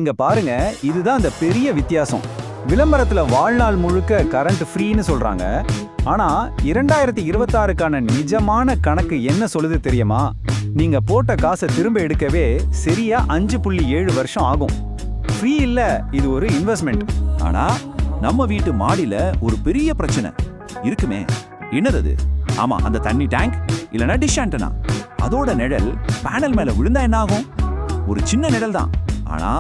இங்க பாருங்க, இதுதான் அந்த பெரிய வித்தியாசம். விளம்பரத்துல வாழ்நாள் முழுக்க கரண்ட் ஃப்ரீன்னு சொல்றாங்க. ஆனா 2026க்கான நிஜமான கணக்கு என்ன சொல்லுது தெரியுமா? நீங்க போட்ட காசை திரும்ப எடுக்கவே சரியா 5.7 வருஷம் ஆகும். ஃப்ரீ இல்ல, இது ஒரு இன்வெஸ்ட்மெண்ட். ஆனா நம்ம வீட்டு மாடியில ஒரு பெரிய பிரச்சனை இருக்குமே. என்னது? ஆமா, அந்த தண்ணி டேங்க் இல்லனா டிஷ் ஆண்டனா. அதோட நிழல் பேனல் மேல விழுந்தா என்ன ஆகும்? ஒரு சின்ன நிழல் தான். ஆனா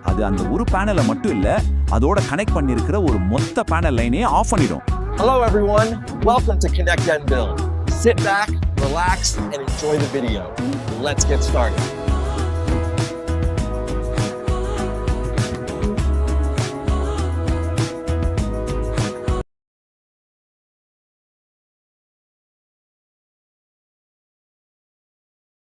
அது அந்த ஒரு பேனலை மட்டும் இல்ல, அதோட கனெக்ட் பண்ணிருக்கிற ஒரு மொத்த பேனல் லைனே ஆஃப் பண்ணிடும். Hello everyone, welcome to Connect and Build. Sit back, relax and enjoy the video. Let's get started.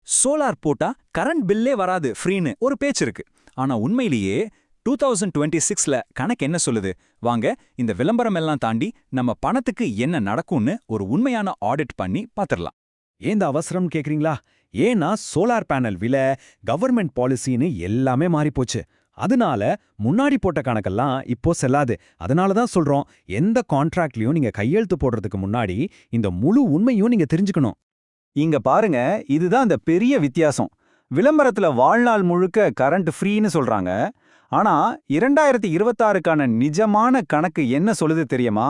Solar போட்டா கரண்ட் பில்லே வராது ஃப்ரீன்னு ஒரு பேச்சு இருக்கு. ஆனா உண்மையிலேயே 2026ல கணக்கு என்ன சொல்லுது? வாங்க இந்த விளம்பரம் எல்லாம் தாண்டி நம்ம பணத்துக்கு என்ன நடக்கும்னு ஒரு உண்மையான ஆடிட் பண்ணி பாத்திரலாம். ஏந்த அவசரம் கேக்குறீங்களா? ஏன்னா சோலார் பேனல் விலை, கவர்மெண்ட் பாலிசின்னு எல்லாமே மாறிப்போச்சு. அதனால முன்னாடி போட்ட கணக்கெல்லாம் இப்போ செல்லாது. அதனால தான் சொல்றோம், எந்த கான்ட்ராக்ட்லயும் நீங்க கையெழுத்து போடுறதுக்கு முன்னாடி இந்த முழு உண்மையும் நீங்க தெரிஞ்சுக்கணும். இங்க பாருங்க, இதுதான் அந்த பெரிய வித்தியாசம். விளம்பரத்துல வாழ்நாள் முழுக்க கரண்ட் ஃப்ரீன்னு சொல்றாங்க. ஆனா 2026க்கான நிஜமான கணக்கு என்ன சொல்லுது தெரியுமா?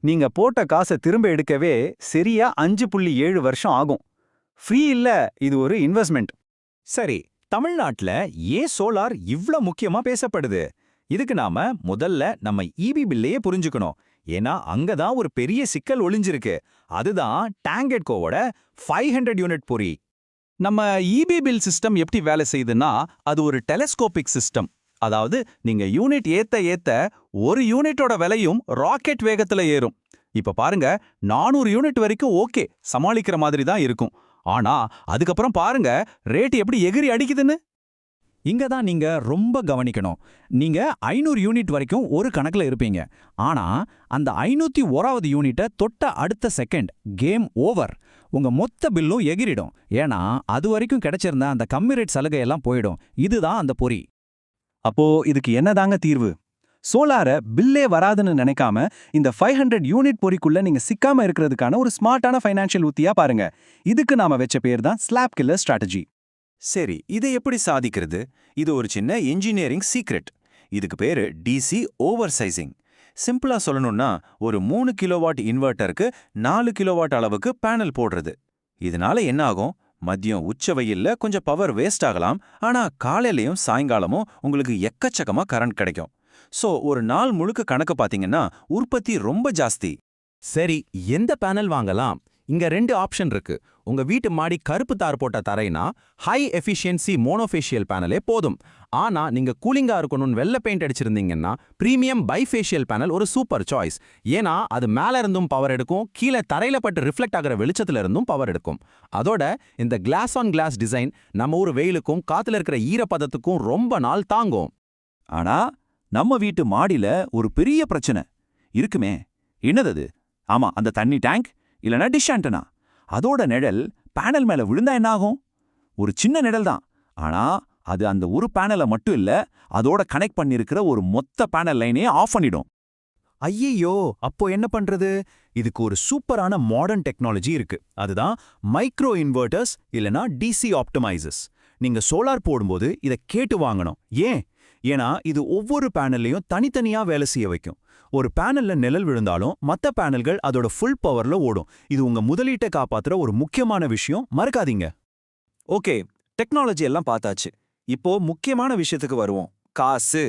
நீங்க போட்ட காசை திரும்ப எடுக்கவே சரியா 5.7 வருஷம் ஆகும். ஃப்ரீ இல்ல, இது ஒரு இன்வெஸ்ட்மெண்ட். சரி, தமிழ்நாட்டுல ஏன் சோலார் இவ்ளோ முக்கியமா பேசப்படுது? இதுக்கு நாம முதல்ல நம்ம ஈபி பில்லையே புரிஞ்சுக்கணும். ஏன்னா அங்கதான் ஒரு பெரிய சிக்கல் ஒளிஞ்சிருக்கு. அதுதான் டாங்கெட்கோவோட 500 யூனிட் பொறி. நம்ம ஈபி பில் சிஸ்டம் எப்படி வேலை செய்யுதுன்னா, அது ஒரு டெலஸ்கோபிக் சிஸ்டம். அதாவது நீங்க யூனிட் ஏத்த ஒரு யூனிட்டோட விலையும் ராக்கெட் வேகத்துல ஏறும். இப்ப பாருங்க, 400 யூனிட் வரைக்கும் ஓகே, சமாளிக்கிற மாதிரி தான் இருக்கும். ஆனா அதுக்கப்புறம் பாருங்க ரேட் எப்படி எகிரி அடிக்குதுன்னு. இங்க தான் நீங்க ரொம்ப கவனிக்கணும். நீங்க 500 யூனிட் வரைக்கும் ஒரு கணக்குல இருப்பீங்க. ஆனா அந்த 501வது யூனிட்டை தொட்ட அடுத்த செகண்ட் கேம் ஓவர். உங்க மொத்த பில்லும் எகிரிடும். ஏன்னா அது வரைக்கும் கிடைச்சிருந்த அந்த கம்மி ரேட் சலுகையெல்லாம் போயிடும். இதுதான் அந்த பொறி. அப்போ இதுக்கு என்னதாங்க தீர்வு? சோலார பில்லே வராதுன்னு நினைக்காம இந்த 500 யூனிட் பொறிக்குள்ள நீங்க சிக்காம இருக்கிறதுக்கான ஒரு ஸ்மார்ட்டான ஃபைனான்ஷியல் உத்தியா பாருங்க. இதுக்கு நாம வெச்ச பேர் தான் ஸ்லாப் கில்லர் ஸ்ட்ராட்டஜி. சரி, இதை எப்படி சாதிக்கிறது? இது ஒரு சின்ன இன்ஜினியரிங் சீக்ரெட். இதுக்கு பேரு டிசி ஓவர்சைசிங். சிம்பிளா சொல்லணும்னா, ஒரு 3 கிலோவாட் இன்வெர்ட்டருக்கு 4 கிலோவாட் அளவுக்கு பேனல் போடுறது. இதனால என்ன ஆகும்? மதியம் உச்ச வெயில்ல கொஞ்சம் பவர் வேஸ்ட் ஆகலாம். ஆனா காலையிலயும் சாயங்காலமும் உங்களுக்கு எக்கச்சக்கமா கரண்ட் கிடைக்கும். சோ ஒரு நாள் முழுக்க கணக்கு பாத்தீங்கன்னா உற்பத்தி ரொம்ப ஜாஸ்தி. சரி, எந்த பேனல் வாங்கலாம்? இங்க 2 ஆப்ஷன் இருக்கு. உங்க வீட்டு மாடி கருப்பு தார் போட்ட தரைனா ஹை எஃபிஷியன்சி மோனோஃபேஷியல் பேனலே போதும். ஆனா நீங்க கூலிங்கா இருக்கணும்னு வெள்ளை பெயிண்ட் அடிச்சிருந்தீங்கன்னா பிரீமியம் பைஃபேஷியல் பேனல் ஒரு சூப்பர் சாய்ஸ். ஏன்னா அது மேல இருந்தும் பவர் எடுக்கும், கீழே தரையில பட்டு ரிஃப்ளெக்ட் ஆகிற வெளிச்சத்துல இருந்தும் பவர் எடுக்கும். அதோட இந்த கிளாஸ் ஆன் கிளாஸ் டிசைன் நம்ம ஊர் வெயிலுக்கும் காத்துல இருக்கிற ஈரப்பதத்துக்கும் ரொம்ப நாள் தாங்கும். ஆனா நம்ம வீட்டு மாடியில ஒரு பெரிய பிரச்சனை இருக்குமே. என்னது? ஆமா, அந்த தண்ணி டேங்க் இல்லனா டிஷ் ஆண்டனா. அதோட நிழல் பேனல் மேல விழுந்தா என்ன ஆகும்? ஒரு சின்ன நிழல் தான். ஆனா அது அந்த ஒரு பேனலை மட்டும் இல்ல, அதோட கனெக்ட் பண்ணிருக்கிற ஒரு மொத்த பேனல் லைனே ஆஃப் பண்ணிடும். ஐயோ, அப்போ என்ன பண்றது? இதுக்கு ஒரு சூப்பரான மாடர்ன் டெக்னாலஜி இருக்கு. அதுதான் மைக்ரோ இன்வெர்ட்டர்ஸ் இல்லனா டிசி ஆப்டிமைசர்ஸ். நீங்க சோலார் போடும்போது இதை கேட்டு வாங்கணும். ஏன்னா இது ஒவ்வொரு பேனல்லையும் தனித்தனியா வேலை செய்ய வைக்கும். ஒரு பேனல்ல நிழல் விழுந்தாலும் மத்த பேனல்கள் அதோட ஃபுல் பவர்ல ஓடும். இது உங்க முதலீட்டை காப்பாத்துற ஒரு முக்கியமான விஷயம், மறக்காதீங்க. ஓகே, டெக்னாலஜி எல்லாம் பார்த்தாச்சு. இப்போ முக்கியமான விஷயத்துக்கு வருவோம். காசு.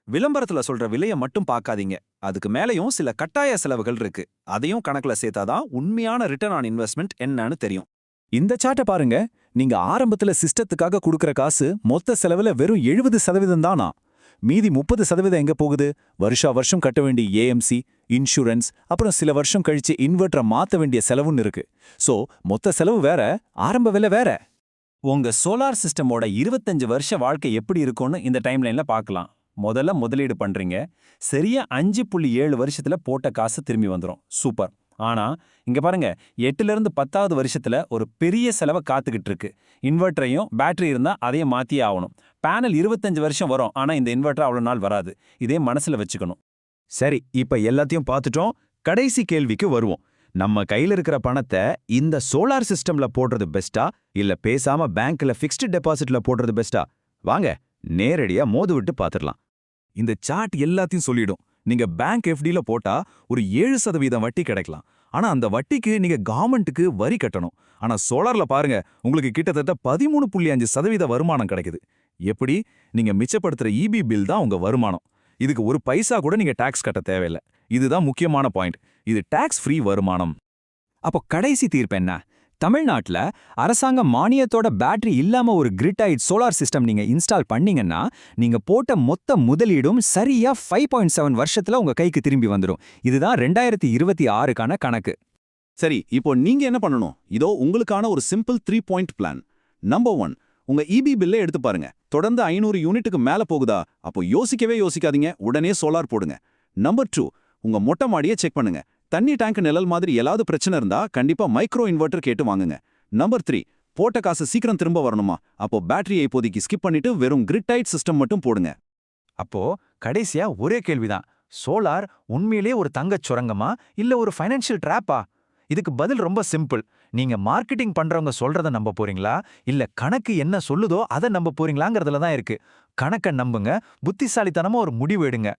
விளம்பரத்துல சொல்ற விலையை மட்டும் பார்க்காதீங்க. அதுக்கு மேலேயும் சில கட்டாய செலவுகள் இருக்கு. அதையும் கணக்குல சேர்த்தாதான் உண்மையான ரிட்டர்ன் ஆன் இன்வெஸ்ட்மெண்ட் என்னன்னு தெரியும். இந்த சார்ட்டை பாருங்க. நீங்க ஆரம்பத்துல சிஸ்டத்துக்காக கொடுக்கற காசு மொத்த செலவுல வெறும் 70% தானா. மீதி 30% எங்க போகுது? வருஷம் கட்ட வேண்டிய ஏஎம்சி, இன்சூரன்ஸ், அப்புறம் சில வருஷம் கழிச்சு இன்வெர்ட்டரை மாத்த வேண்டிய செலவுன்னு இருக்கு. சோ மொத்த செலவு வேற, ஆரம்ப விலை வேற. உங்க சோலார் சிஸ்டமோட 25 வருஷ வாழ்க்கை எப்படி இருக்கும்னு இந்த டைம்லைன்ல பார்க்கலாம். முதல்ல முதலீடு பண்றீங்க. சரியா 5.7 வருஷத்துல போட்ட காசு திரும்பி வந்துடும். சூப்பர். ஆனா இங்க பாருங்க 8ல இருந்து 10வது வருஷத்துல ஒரு பெரிய செலவை காத்துக்கிட்டு இருக்கு. இன்வெர்ட்டரையும் பேட்டரி இருந்தா அதையும் மாத்தியே ஆகணும். பேனல் 25 வருஷம் வரும், ஆனா இந்த இன்வெர்ட்டர் அவ்வளவு நாள் வராது. இதே மனசுல வச்சுக்கணும். சரி, இப்ப எல்லாத்தையும் பார்த்துட்டோம். கடைசி கேள்விக்கு வருவோம். நம்ம கையில இருக்கிற பணத்தை இந்த சோலார் சிஸ்டம்ல போடுறது பெஸ்டா இல்ல பேசாம பேங்க்ல ஃபிக்ஸ்டு டெபாசிட்ல போடுறது பெஸ்டா? வாங்க நேரடியா மோது விட்டு பாத்துடலாம். இந்த சார்ட் எல்லாத்தையும் சொல்லிடும். நீங்க பேங்க் எஃப்டில போட்டா ஒரு 7% வட்டி கிடைக்கலாம். ஆனா அந்த வட்டிக்கு நீங்க கவர்மெண்ட்டுக்கு வரி கட்டணும். ஆனா சோலார்ல பாருங்க, உங்களுக்கு கிட்டத்தட்ட 13.5% வருமானம் கிடைக்குது. எப்படி? நீங்க மிச்சப்படுத்துற இபி பில் தான் உங்க வருமானம். இதுக்கு ஒரு பைசா கூட நீங்க டாக்ஸ் கட்ட தேவையில்லை. இதுதான் முக்கியமான பாயிண்ட். இது டாக்ஸ் ஃப்ரீ வருமானம். அப்போ கடைசி தீர்ப்பு என்ன? தமிழ்நாட்டுல அரசாங்க மானியத்தோட பேட்டரி இல்லாம ஒரு கிரிட் சோலார் சிஸ்டம் நீங்க இன்ஸ்டால் பண்ணீங்கன்னா நீங்க போட்ட மொத்த முதலீடும் சரியா 5.7 வருஷத்துல உங்க கைக்கு திரும்பி வந்துடும். இதுதான் 2026க்கான கணக்கு. சரி, இப்போ நீங்க என்ன பண்ணணும்? இதோ உங்களுக்கான ஒரு சிம்பிள் 3 பாயிண்ட் பிளான். நம்பர் 1, உங்க இபி பில்லை எடுத்து பாருங்க. தொடர்ந்து 500 யூனிட்டுக்கு மேல போகுதா? அப்போ யோசிக்கவே யோசிக்காதீங்க, உடனே சோலார் போடுங்க. நம்பர் 2, உங்க மொட்டை மாடியை செக் பண்ணுங்க. தண்ணி டேங்க் நிழல் மாதிரி ஏதாவது பிரச்சனை இருந்தா கண்டிப்பா மைக்ரோ இன்வெர்ட்டர் கேட்டு வாங்குங்க. நம்பர் 3, போட்ட காசு சீக்கிரம் திரும்ப வரணுமா? அப்போ பேட்டரியை இப்போதைக்கு ஸ்கிப் பண்ணிட்டு வெறும் கிரிட் சிஸ்டம் மட்டும் போடுங்க. அப்போ கடைசியா ஒரே கேள்விதான். சோலார் உண்மையிலேயே ஒரு தங்கச் சுரங்கமா இல்ல ஒரு ஃபைனான்ஷியல் ட்ராப்பா? இதுக்கு பதில் ரொம்ப சிம்பிள். நீங்க மார்க்கெட்டிங் பண்றவங்க சொல்றத நம்ப போறீங்களா இல்ல கணக்கு என்ன சொல்லுதோ அதை நம்ப போறீங்களாங்கிறதுல தான் இருக்கு. கணக்கை நம்புங்க, புத்திசாலித்தனமா ஒரு முடிவு எடுங்க.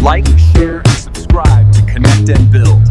Like, share, and subscribe to Connect and Build.